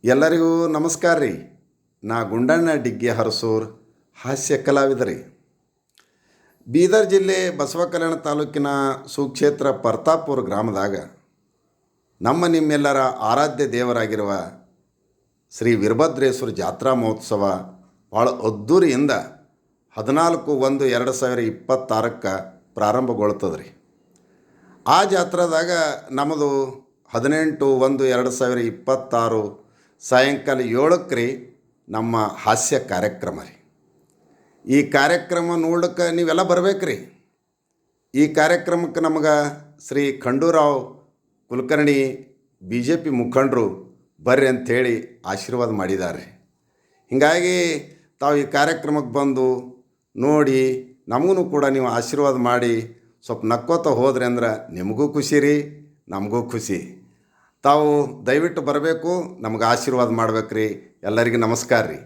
ಎಲ್ಲರಿಗೂ ನಮಸ್ಕಾರ ರೀ. ನಾ ಗುಂಡಣ್ಣ ಡಿಗ್ಗಿ ಹರಸೂರು, ಹಾಸ್ಯ ಕಲಾವಿದರಿ. ಬೀದರ್ ಜಿಲ್ಲೆ ಬಸವಕಲ್ಯಾಣ ತಾಲೂಕಿನ ಸುಕ್ಷೇತ್ರ ಪರ್ತಾಪುರ ಗ್ರಾಮದಾಗ ನಿಮ್ಮೆಲ್ಲರ ಆರಾಧ್ಯ ದೇವರಾಗಿರುವ ಶ್ರೀ ವೀರಭದ್ರೇಶ್ವರ ಜಾತ್ರಾ ಮಹೋತ್ಸವ ಭಾಳ ಅದ್ದೂರಿಯಿಂದ 14/1/2026 ಪ್ರಾರಂಭಗೊಳ್ತದೆ ರೀ. ಆ ಜಾತ್ರಾದಾಗ ನಮ್ಮದು 18/1/2026 ಸಾಯಂಕಾಲ 7ಕ್ಕೆ ರೀ ನಮ್ಮ ಹಾಸ್ಯ ಕಾರ್ಯಕ್ರಮ ರೀ. ಈ ಕಾರ್ಯಕ್ರಮ ನೋಡಕ್ಕೆ ನೀವೆಲ್ಲ ಬರ್ಬೇಕು ರೀ. ಈ ಕಾರ್ಯಕ್ರಮಕ್ಕೆ ನಮಗೆ ಶ್ರೀ ಖಂಡೂರಾವ್ ಕುಲಕರ್ಣಿ BJP ಮುಖಂಡರು ಬರ್ರಿ ಅಂಥೇಳಿ ಆಶೀರ್ವಾದ ಮಾಡಿದ್ದಾರೆ. ಹೀಗಾಗಿ ತಾವು ಈ ಕಾರ್ಯಕ್ರಮಕ್ಕೆ ಬಂದು ನೋಡಿ ನಮಗೂ ಕೂಡ ನೀವು ಆಶೀರ್ವಾದ ಮಾಡಿ ಸ್ವಲ್ಪ ನಕ್ಕೋತ ಹೋದ್ರಿ ಅಂದ್ರೆ ನಿಮಗೂ ಖುಷಿ ರೀ, ನಮಗೂ ಖುಷಿ. ತಾವು ದಯವಿಟ್ಟು ಬರಬೇಕು, ನಮಗೆ ಆಶೀರ್ವಾದ ಮಾಡ್ಬೇಕು ರೀ. ಎಲ್ಲರಿಗೂ ನಮಸ್ಕಾರ ರೀ.